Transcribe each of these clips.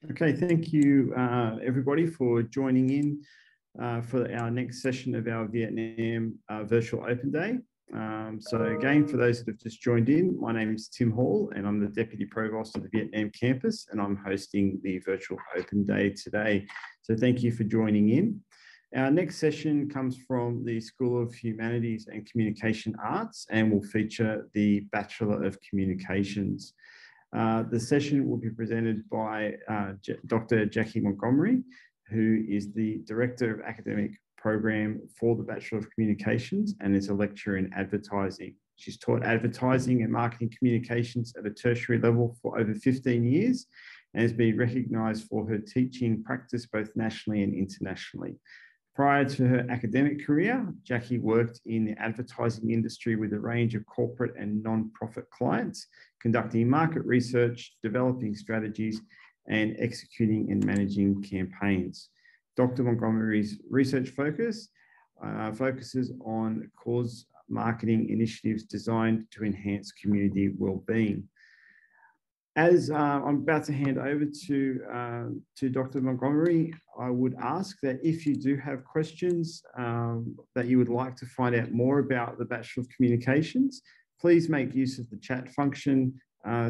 Okay, thank you everybody for joining in for our next session of our Vietnam Virtual Open Day. So again, for those that have just joined in, my name is Tim Hall and I'm the Deputy Provost of the Vietnam campus, and I'm hosting the Virtual Open Day today. So thank you for joining in. Our next session comes from the School of Humanities and Communication Arts and will feature the Bachelor of Communications. The session will be presented by Dr. Jackie Montgomery, who is the Director of Academic Program for the Bachelor of Communications and is a lecturer in advertising. She's taught advertising and marketing communications at a tertiary level for over 15 years and has been recognised for her teaching practice both nationally and internationally. Prior to her academic career, Jackie worked in the advertising industry with a range of corporate and non-profit clients, conducting market research, developing strategies, and executing and managing campaigns. Dr. Montgomery's research focuses on cause marketing initiatives designed to enhance community well-being. As I'm about to hand over to Dr. Montgomery, I would ask that if you do have questions that you would like to find out more about the Bachelor of Communications, please make use of the chat function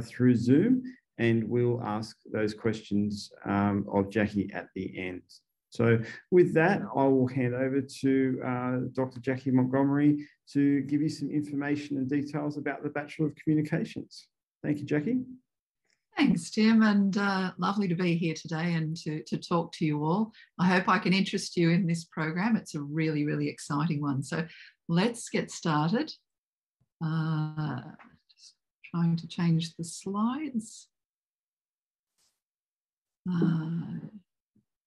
through Zoom, and we'll ask those questions of Jackie at the end. So with that, I will hand over to Dr. Jackie Montgomery to give you some information and details about the Bachelor of Communications. Thank you, Jackie. Thanks, Tim, and lovely to be here today and to talk to you all. I hope I can interest you in this program. It's a really, really exciting one. So let's get started. Just trying to change the slides.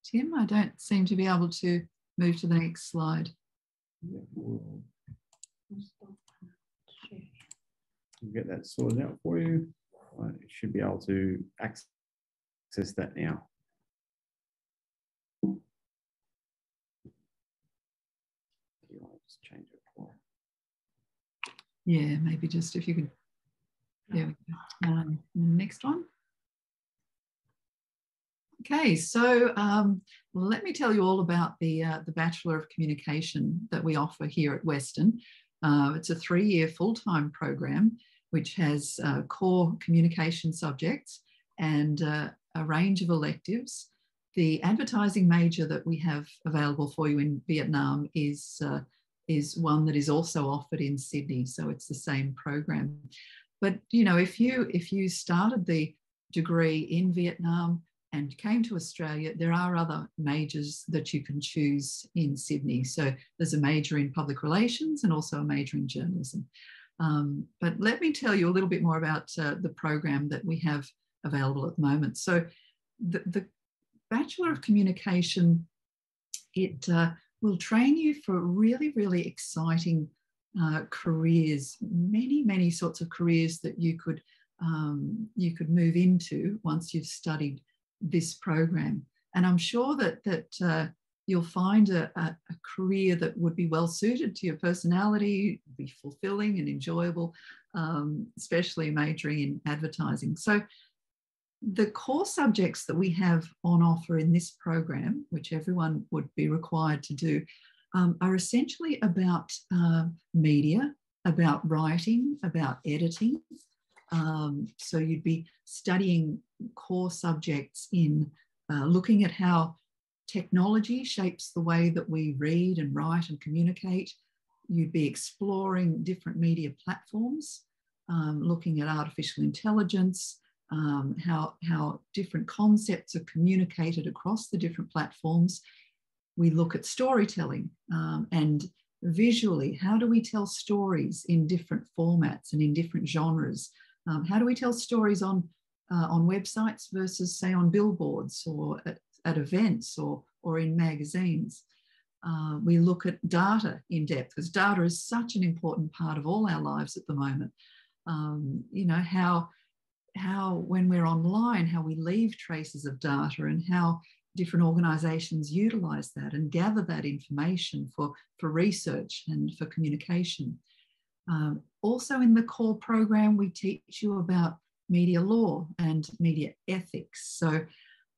Tim, I don't seem to be able to move to the next slide. We'll get that sorted out for you. I should be able to access that now. Just change it for. Yeah, maybe just if you could. There we go. Next one. Okay, so let me tell you all about the Bachelor of Communication that we offer here at Western. It's a 3-year full-time program which has core communication subjects and a range of electives. The advertising major that we have available for you in Vietnam is one that is also offered in Sydney, so it's the same program. But you know, if you started the degree in Vietnam and came to Australia, there are other majors that you can choose in Sydney. So there's a major in public relations and also a major in journalism. But let me tell you a little bit more about the program that we have available at the moment. So the Bachelor of Communication, it will train you for really, really exciting careers, many sorts of careers that you could move into once you've studied this program. And I'm sure that you'll find a career that would be well suited to your personality, be fulfilling and enjoyable, especially majoring in advertising. So the core subjects that we have on offer in this program, which everyone would be required to do, are essentially about media, about writing, about editing. So you'd be studying core subjects in looking at how technology shapes the way that we read and write and communicate. You'd be exploring different media platforms, looking at artificial intelligence, how different concepts are communicated across the different platforms. We look at storytelling and visually, how do we tell stories in different formats and in different genres? How do we tell stories on websites versus, say, on billboards or at events or in magazines? We look at data in depth, because data is such an important part of all our lives at the moment. You know, how when we're online, how we leave traces of data and how different organisations utilise that and gather that information for research and for communication. Also in the core program, we teach you about media law and media ethics. So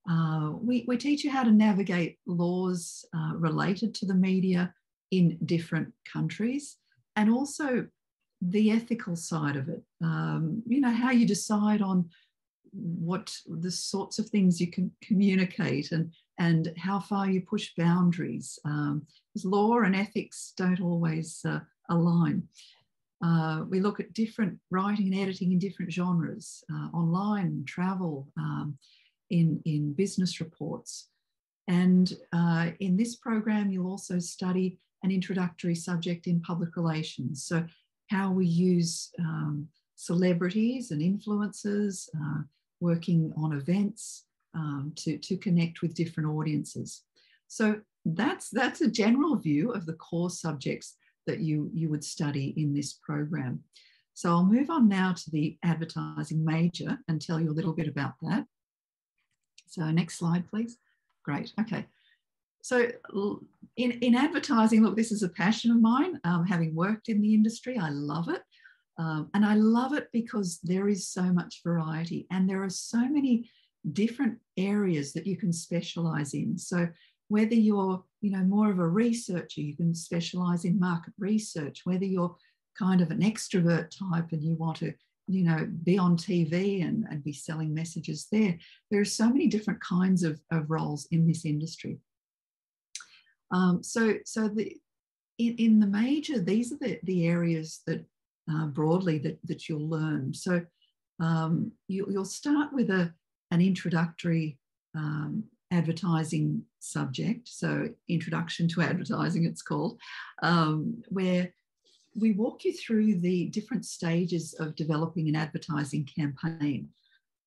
We teach you how to navigate laws related to the media in different countries, and also the ethical side of it. You know, how you decide on what the sorts of things you can communicate, and how far you push boundaries. Because law and ethics don't always align. We look at different writing and editing in different genres, online, travel, in business reports. And in this program, you'll also study an introductory subject in public relations. So how we use celebrities and influencers, working on events to connect with different audiences. So that's a general view of the core subjects that you would study in this program. So I'll move on now to the advertising major and tell you a little bit about that. So next slide, please. Great, okay. So in advertising, look, this is a passion of mine. Having worked in the industry, I love it. And I love it because there is so much variety and there are so many different areas that you can specialize in. So whether you're, you know, more of a researcher, you can specialize in market research. Whether you're kind of an extrovert type and you want to, you know, be on TV and be selling messages there. There are so many different kinds of roles in this industry. So in the major, these are the areas that broadly that you'll learn. So you'll start with an introductory advertising subject, so Introduction to Advertising it's called, where we walk you through the different stages of developing an advertising campaign.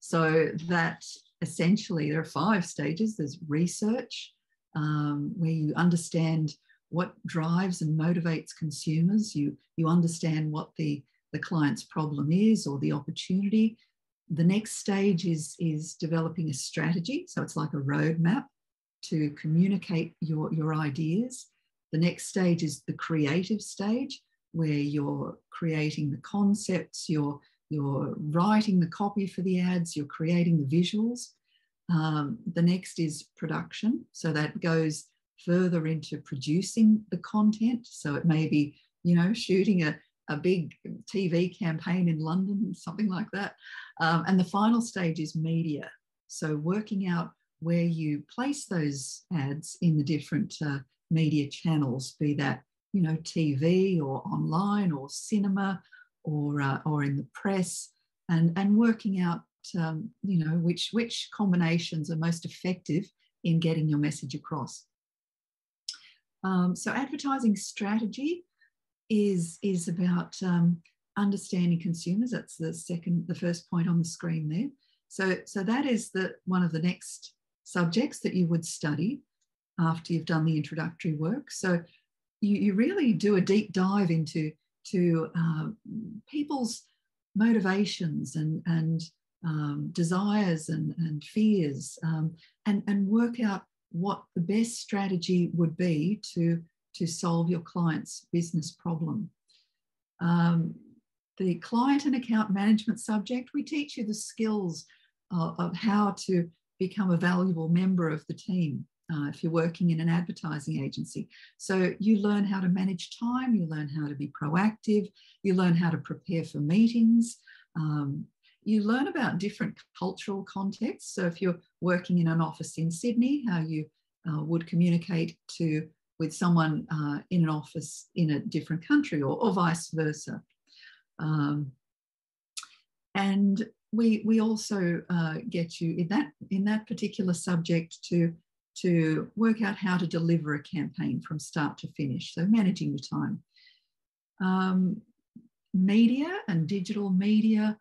So that essentially there are 5 stages. There's research, where you understand what drives and motivates consumers. You understand what the client's problem is or the opportunity. The next stage is developing a strategy. So it's like a roadmap to communicate your ideas. The next stage is the creative stage, where you're creating the concepts, you're writing the copy for the ads, you're creating the visuals. The next is production. So that goes further into producing the content. So it may be, you know, shooting a big TV campaign in London, something like that. And the final stage is media. So working out where you place those ads in the different media channels, be that, you know, TV or online or cinema or in the press, and working out, you know, which combinations are most effective in getting your message across. So advertising strategy is about understanding consumers. That's the first point on the screen there. So that is one of the next subjects that you would study after you've done the introductory work. So you really do a deep dive into people's motivations and desires and fears, and work out what the best strategy would be to solve your client's business problem. The client and account management subject, we teach you the skills of how to become a valuable member of the team if you're working in an advertising agency. So you learn how to manage time, you learn how to be proactive, you learn how to prepare for meetings, you learn about different cultural contexts. So if you're working in an office in Sydney, how you would communicate with someone in an office in a different country, or vice versa. And we also get you in that particular subject to work out how to deliver a campaign from start to finish, so managing your time. Media and digital media,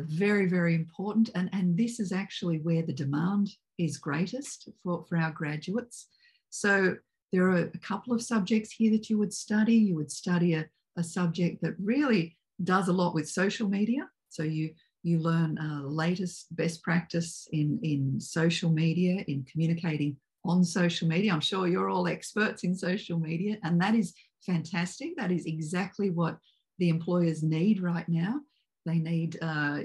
very, very important, and this is actually where the demand is greatest for our graduates. So there are a couple of subjects here that you would study. You would study a subject that really does a lot with social media. So you learn the latest best practice in social media, in communicating on social media. I'm sure you're all experts in social media, and that is fantastic. That is exactly what the employers need right now. They need,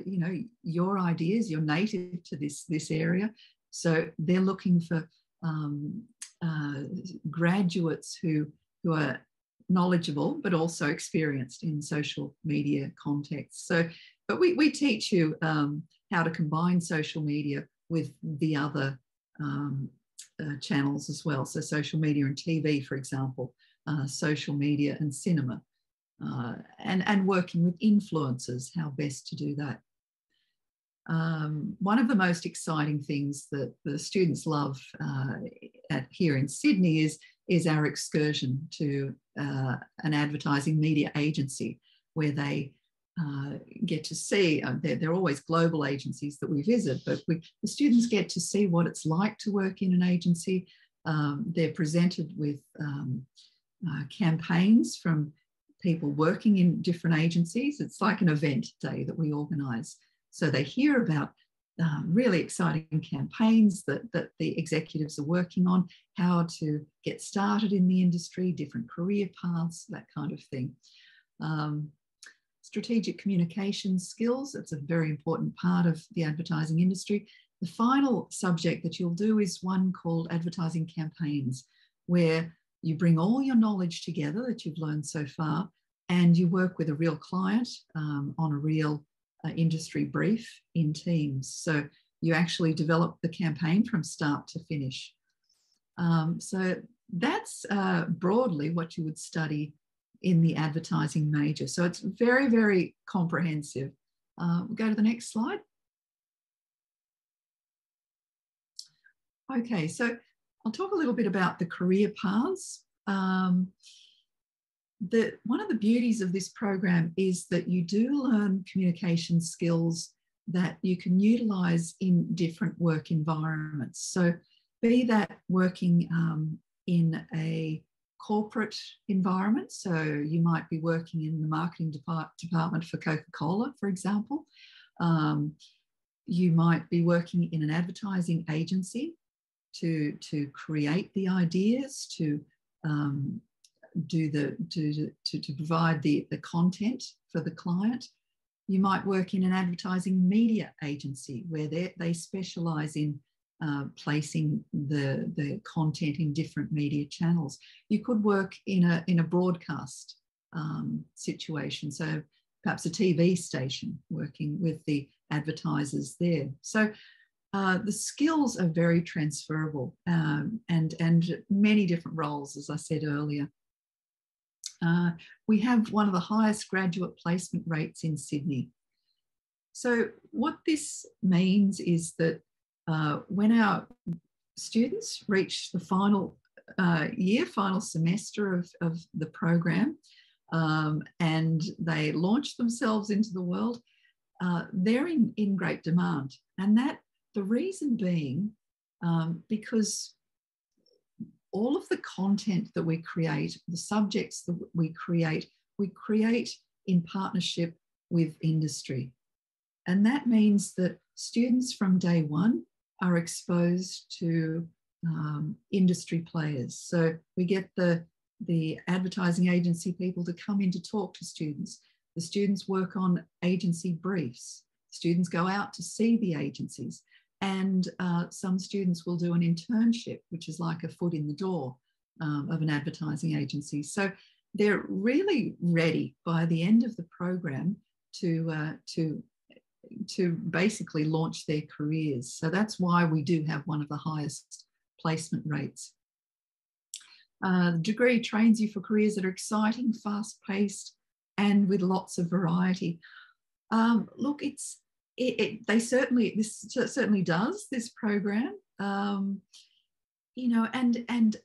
you know, your ideas. You're native to this area, So they're looking for graduates who are knowledgeable but also experienced in social media contexts. So, but we teach you how to combine social media with the other channels as well. So social media and TV, for example, social media and cinema, and working with influencers, how best to do that. One of the most exciting things that the students love here in Sydney is our excursion to an advertising media agency, where they get to see, they're always global agencies that we visit, but the students get to see what it's like to work in an agency. They're presented with campaigns from people working in different agencies. It's like an event day that we organise. So they hear about really exciting campaigns that the executives are working on, how to get started in the industry, different career paths, that kind of thing. Strategic communication skills, that's a very important part of the advertising industry. The final subject that you'll do is one called advertising campaigns, where you bring all your knowledge together that you've learned so far, and you work with a real client on a real industry brief in teams. So you actually develop the campaign from start to finish. So that's broadly what you would study in the advertising major. So it's very, very comprehensive. We'll go to the next slide. Okay, so I'll talk a little bit about the career paths. One of the beauties of this program is that you do learn communication skills that you can utilise in different work environments. So be that working in a corporate environment, so you might be working in the marketing department for Coca-Cola, for example. You might be working in an advertising agency to create the ideas, to provide the content for the client. You might work in an advertising media agency where they specialise in placing the content in different media channels. You could work in a broadcast situation, so perhaps a TV station, working with the advertisers there. So the skills are very transferable, and many different roles, as I said earlier. We have one of the highest graduate placement rates in Sydney. So what this means is that when our students reach the final final semester of the program, and they launch themselves into the world, they're in great demand. And that the reason being because all of the content that we create, the subjects that we create in partnership with industry. And that means that students from day one are exposed to industry players. So we get the advertising agency people to come in to talk to students. The students work on agency briefs. Students go out to see the agencies. And some students will do an internship, which is like a foot in the door of an advertising agency. So they're really ready by the end of the program to basically launch their careers. So that's why we do have one of the highest placement rates. The degree trains you for careers that are exciting, fast-paced, and with lots of variety. Look, this certainly does, this program, you know, and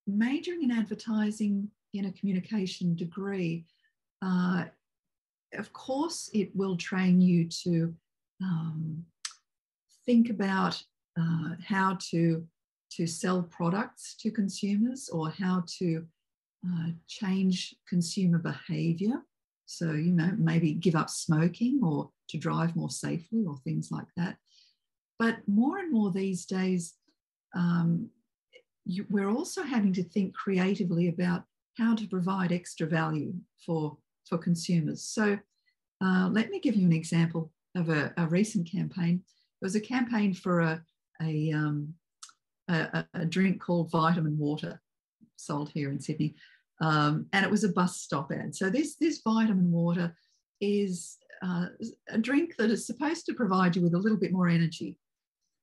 majoring in advertising in a communication degree, of course, it will train you to think about how to sell products to consumers, or how to change consumer behaviour. So, you know, maybe give up smoking, or to drive more safely, or things like that. But more and more these days, we're also having to think creatively about how to provide extra value for consumers. So let me give you an example of a recent campaign. It was a campaign for a drink called vitamin water, sold here in Sydney, and it was a bus stop ad. So this vitamin water is a drink that is supposed to provide you with a little bit more energy.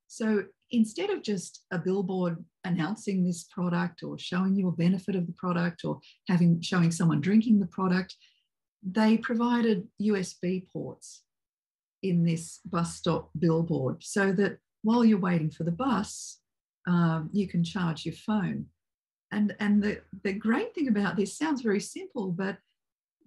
So instead of just a billboard announcing this product or showing you a benefit of the product or showing someone drinking the product, they provided USB ports in this bus stop billboard so that while you're waiting for the bus, you can charge your phone. And the great thing about this, sounds very simple, but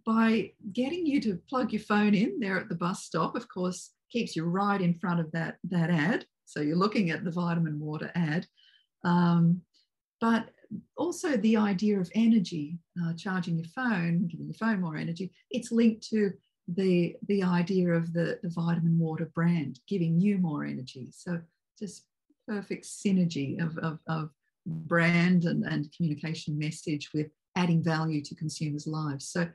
by getting you to plug your phone in there at the bus stop, of course, keeps you right in front of that ad. So you're looking at the vitamin water ad. But also the idea of energy, charging your phone, giving your phone more energy, it's linked to the idea of the vitamin water brand, giving you more energy. So just perfect synergy of brand and communication message with adding value to consumers' lives. So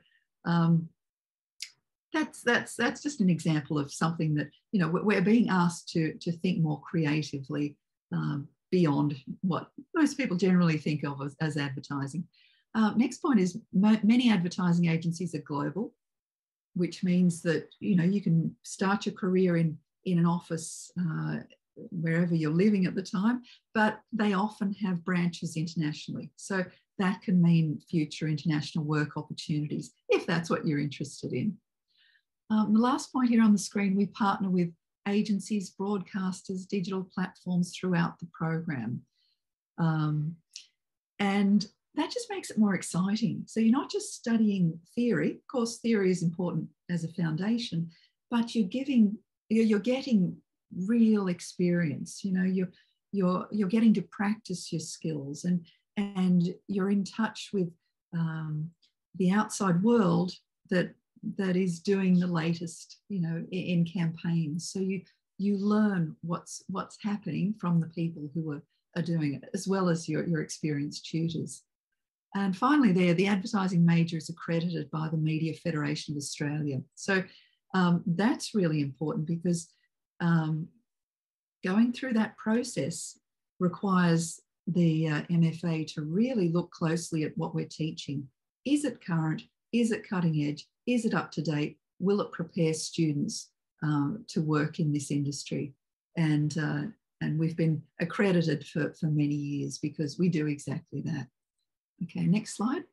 that's just an example of something that, you know, we're being asked to think more creatively beyond what most people generally think of as advertising. Next point is many advertising agencies are global, which means that, you know, you can start your career in an office wherever you're living at the time, but they often have branches internationally. So that can mean future international work opportunities, if that's what you're interested in. The last point here on the screen, we partner with agencies, broadcasters, digital platforms throughout the program. And that just makes it more exciting. So you're not just studying theory. Of course, theory is important as a foundation, but you're getting real experience. You know, you're getting to practice your skills, and you're in touch with the outside world that is doing the latest, you know, in campaigns. So you learn what's happening from the people who are doing it, as well as your experienced tutors. And finally, the advertising major is accredited by the Media Federation of Australia. So that's really important, because going through that process requires the MFA to really look closely at what we're teaching. Is it current? Is it cutting edge? Is it up to date? Will it prepare students to work in this industry? And we've been accredited for many years because we do exactly that. Okay, next slide.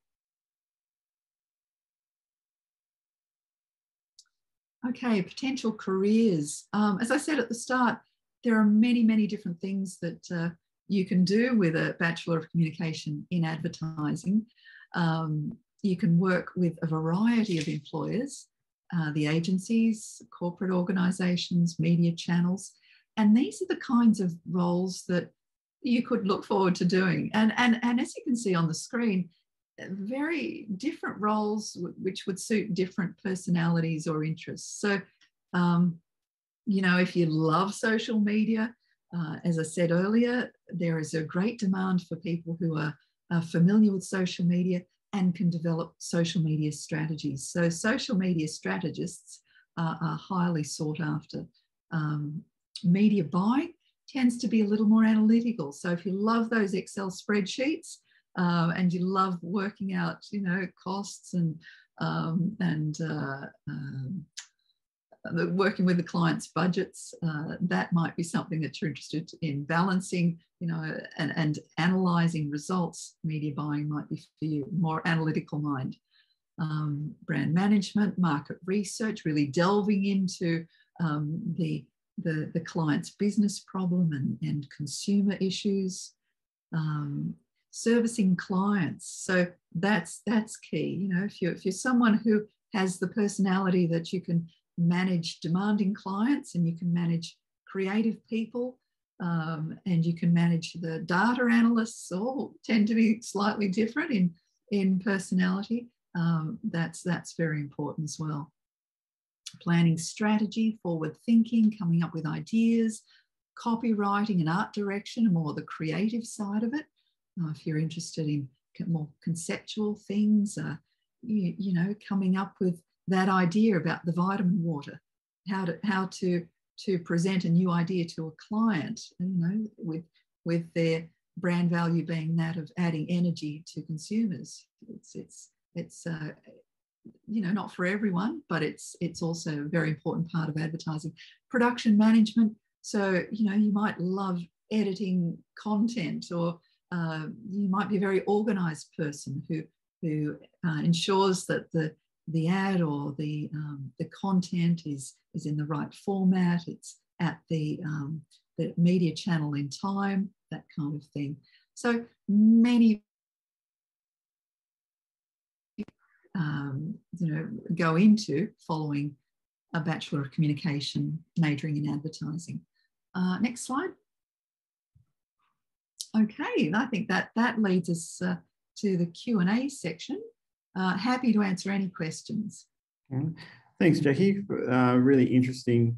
Okay, potential careers. As I said at the start, there are many, many different things that you can do with a Bachelor of Communication in Advertising. You can work with a variety of employers, the agencies, corporate organisations, media channels, and these are the kinds of roles that you could look forward to doing. And as you can see on the screen, very different roles which would suit different personalities or interests. So, you know, if you love social media, as I said earlier, there is a great demand for people who are familiar with social media and can develop social media strategies. So social media strategists are highly sought after. Media buying tends to be a little more analytical. So if you love those Excel spreadsheets and you love working out, you know, costs and working with the client's budgets, that might be something that you're interested in. Balancing, you know, and analysing results. Media buying might be for you, more analytical mind. Brand management, market research, really delving into the client's business problem and consumer issues. Servicing clients. So that's key. You know, if you're someone who has the personality that you can manage demanding clients, and you can manage creative people, and you can manage the data analysts, all tend to be slightly different in personality. That's very important as well. Planning strategy, forward thinking, coming up with ideas, copywriting and art direction, and more the creative side of it. If you're interested in more conceptual things, you know, coming up with that idea about the vitamin water, how to to present a new idea to a client, with their brand value being that of adding energy to consumers. It's not for everyone, but it's also a very important part of advertising. Production management. So, you might love editing content, or you might be a very organized person who ensures that the ad or the content is in the right format, it's at the media channel in time, that kind of thing. So many go into following a Bachelor of Communication, majoring in advertising. Next slide. Okay, I think that leads us to the Q&A section. Happy to answer any questions. Thanks, Jackie. Really interesting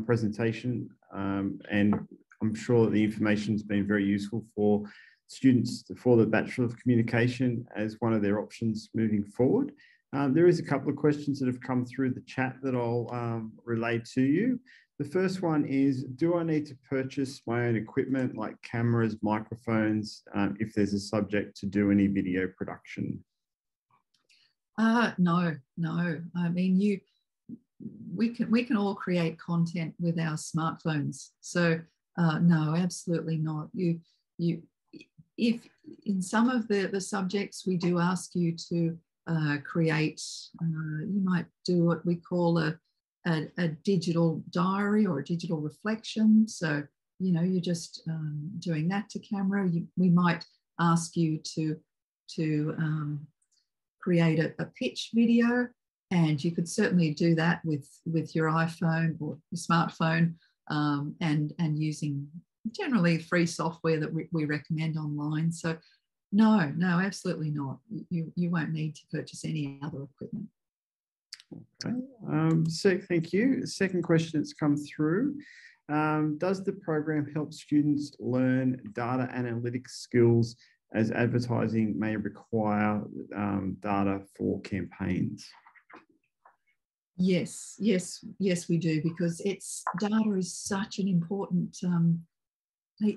presentation, and I'm sure that the information has been very useful for students for the Bachelor of Communication as one of their options moving forward. There is a couple of questions that have come through the chat that I'll relay to you. The first one is, do I need to purchase my own equipment like cameras, microphones, if there's a subject to do any video production? No. I mean, we can all create content with our smartphones. So no, absolutely not. If in some of the subjects we do ask you to create, you might do what we call a digital diary or a digital reflection. So, you're just doing that to camera. We might ask you to create a pitch video, and you could certainly do that with your iPhone or your smartphone, and using generally free software that we recommend online. So no, absolutely not. You won't need to purchase any other equipment. Okay. So thank you. Second question that's come through. Does the program help students learn data analytics skills, as advertising may require data for campaigns? Yes, we do, because data is such an important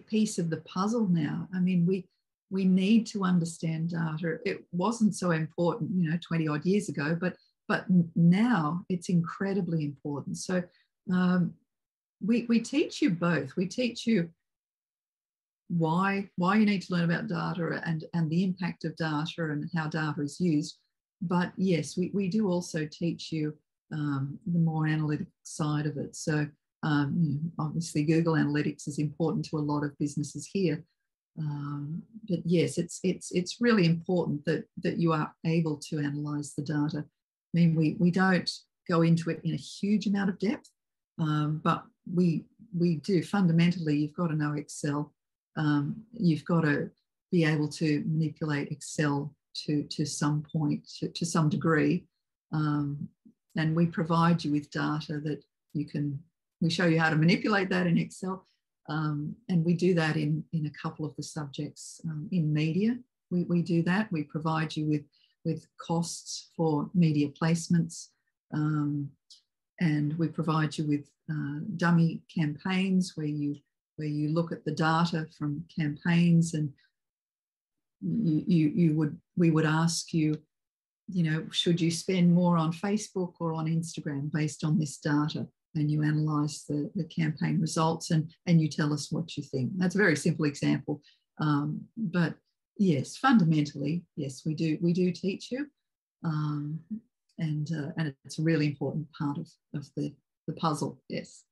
piece of the puzzle now. I mean, we need to understand data. It wasn't so important, 20 odd years ago, but now it's incredibly important. So we teach you both. We teach you why you need to learn about data and the impact of data and how data is used. But yes, we do also teach you the more analytic side of it. So obviously Google Analytics is important to a lot of businesses here. But yes, it's really important that you are able to analyse the data. I mean, we don't go into it in a huge amount of depth, but we do. Fundamentally, you've got to know Excel. You've got to be able to manipulate Excel to some point, to some degree. And we provide you with data that we show you how to manipulate that in Excel. And we do that in a couple of the subjects. In media, we do that. We provide you with costs for media placements. And we provide you with dummy campaigns where you look at the data from campaigns, and we would ask you, should you spend more on Facebook or on Instagram based on this data? And you analyse the campaign results and you tell us what you think. That's a very simple example. But yes, fundamentally, yes, we do teach you. And it's a really important part of the puzzle, yes.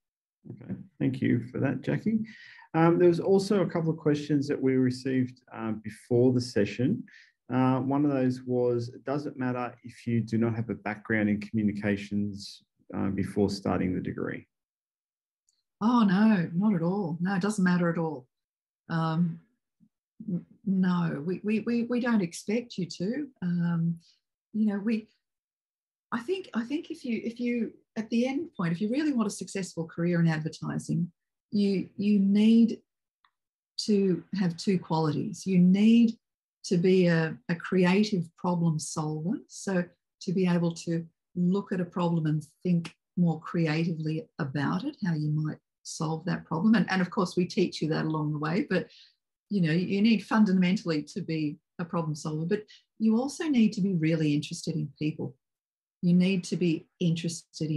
Okay, thank you for that, Jackie. There was also a couple of questions that we received before the session. One of those was, does it matter if you do not have a background in communications before starting the degree? Oh, no, not at all. No, it doesn't matter at all. No, we don't expect you to. I think if you at the end point, if you really want a successful career in advertising, you need to have two qualities. You need to be a creative problem solver. So to be able to look at a problem and think more creatively about it, how you might solve that problem. And of course, we teach you that along the way, but you know, you need fundamentally to be a problem solver, but you also need to be really interested in people. You need to be interested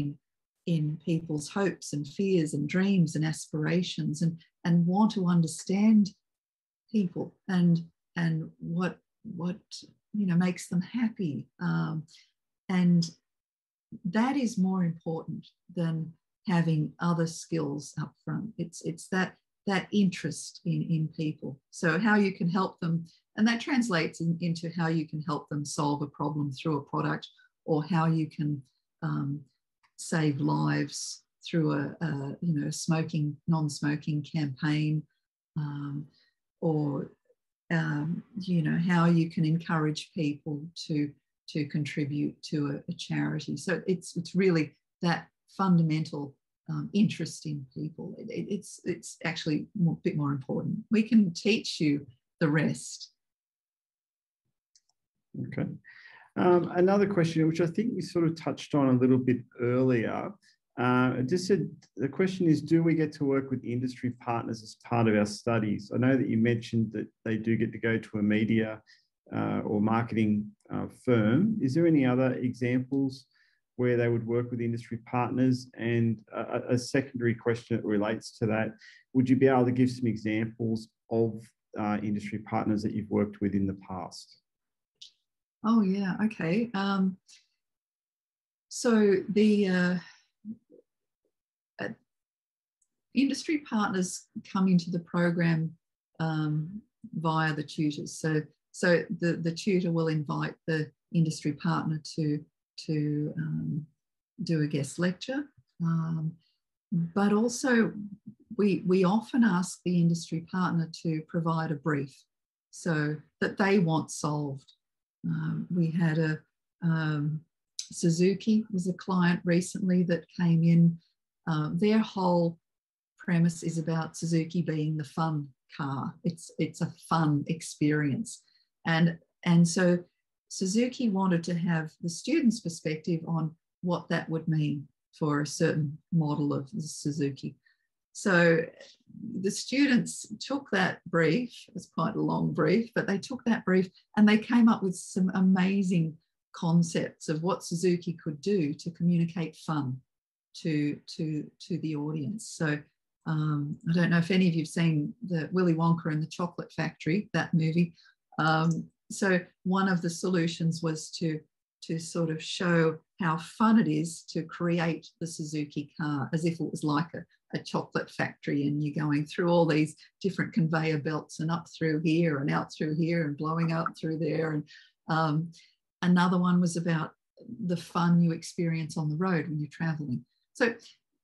in people's hopes and fears and dreams and aspirations, and want to understand people and what you know makes them happy, and that is more important than having other skills up front. It's that interest in people. So how you can help them, and that translates into how you can help them solve a problem through a product, or how you can save lives through a you know, non-smoking campaign, or you know, how you can encourage people to contribute to a charity. So it's really that fundamental interest in people. It's actually a bit more important. We can teach you the rest. Okay. Another question, which I think we sort of touched on a little bit earlier, just said, the question is, do we get to work with industry partners as part of our studies? I know that you mentioned that they do get to go to a media or marketing firm. Is there any other examples where they would work with industry partners? And a secondary question that relates to that, would you be able to give some examples of industry partners that you've worked with in the past? Oh, yeah, okay. So the industry partners come into the program via the tutors. So the tutor will invite the industry partner to do a guest lecture, but also we often ask the industry partner to provide a brief so that they want solved. We had a Suzuki was a client recently that came in. Their whole premise is about Suzuki being the fun car. It's a fun experience, and so Suzuki wanted to have the students' perspective on what that would mean for a certain model of the Suzuki. So the students took that brief. It was quite a long brief, but they took that brief and they came up with some amazing concepts of what Suzuki could do to communicate fun to the audience. So I don't know if any of you've seen the Willy Wonka and the Chocolate Factory, that movie. So one of the solutions was to sort of show how fun it is to create the Suzuki car as if it was like a chocolate factory, and you're going through all these different conveyor belts and up through here and out through here and blowing out through there. And another one was about the fun you experience on the road when you're traveling. So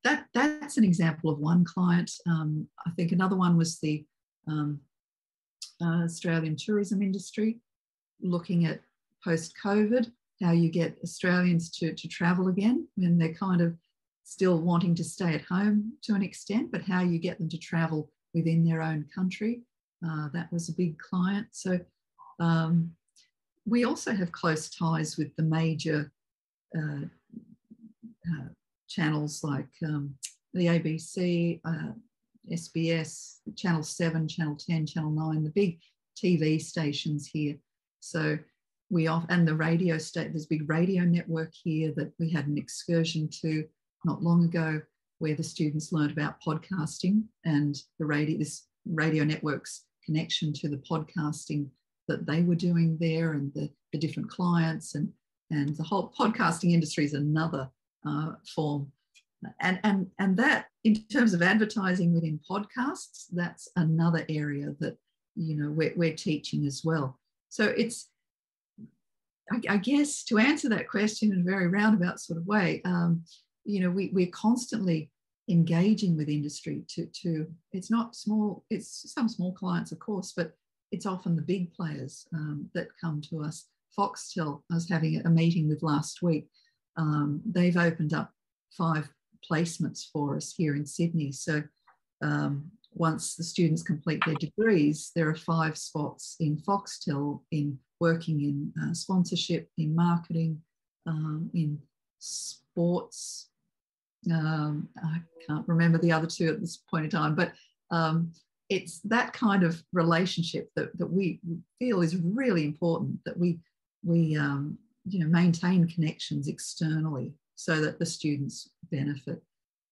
that's an example of one client. I think another one was the Australian tourism industry, looking at post-COVID, how you get Australians to travel again when they're kind of still wanting to stay at home to an extent, but how you get them to travel within their own country. That was a big client. So we also have close ties with the major channels like the ABC, SBS, Channel 7, Channel 10, Channel 9, the big TV stations here. So and the radio there's a big radio network here that we had an excursion to not long ago, where the students learned about podcasting and this radio network's connection to the podcasting that they were doing there, and the different clients, and the whole podcasting industry is another form. And that, in terms of advertising within podcasts, that's another area that, you know, we're teaching as well. So it's, I guess, to answer that question in a very roundabout sort of way, you know, we're constantly engaging with industry to it's not small, it's some small clients, of course, but it's often the big players that come to us. Foxtel, I was having a meeting with last week. They've opened up 5 placements for us here in Sydney. So once the students complete their degrees, there are 5 spots in Foxtel in working in sponsorship, in marketing, in sports, I can't remember the other two at this point in time, but it's that kind of relationship that we feel is really important, that we maintain connections externally so that the students benefit.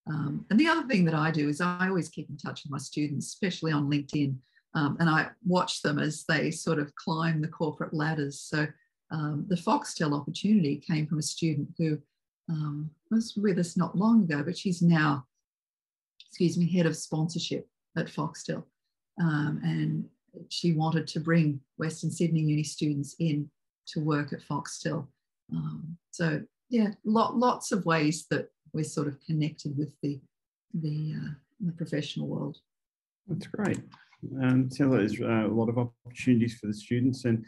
And the other thing that I do is I always keep in touch with my students, especially on LinkedIn, and I watch them as they sort of climb the corporate ladders. So the Foxtel opportunity came from a student who was with us not long ago, but she's now, head of sponsorship at Foxtel. And she wanted to bring Western Sydney Uni students in to work at Foxtel. So yeah, lots of ways that we're sort of connected with the professional world. That's great. Sounds like there's a lot of opportunities for the students, and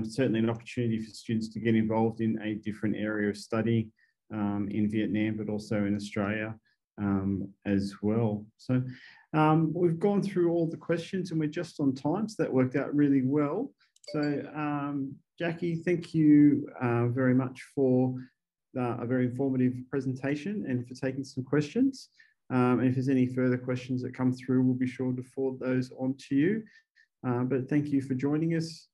certainly an opportunity for students to get involved in a different area of study in Vietnam, but also in Australia as well. So we've gone through all the questions and we're just on time, so that worked out really well. So Jackie, thank you very much for a very informative presentation and for taking some questions. And if there's any further questions that come through, we'll be sure to forward those on to you. But thank you for joining us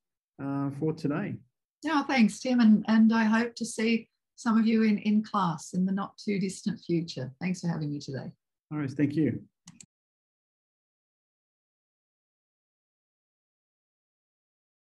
for today. Yeah, thanks, Tim. And I hope to see some of you in class in the not too distant future. Thanks for having me today. All right, thank you.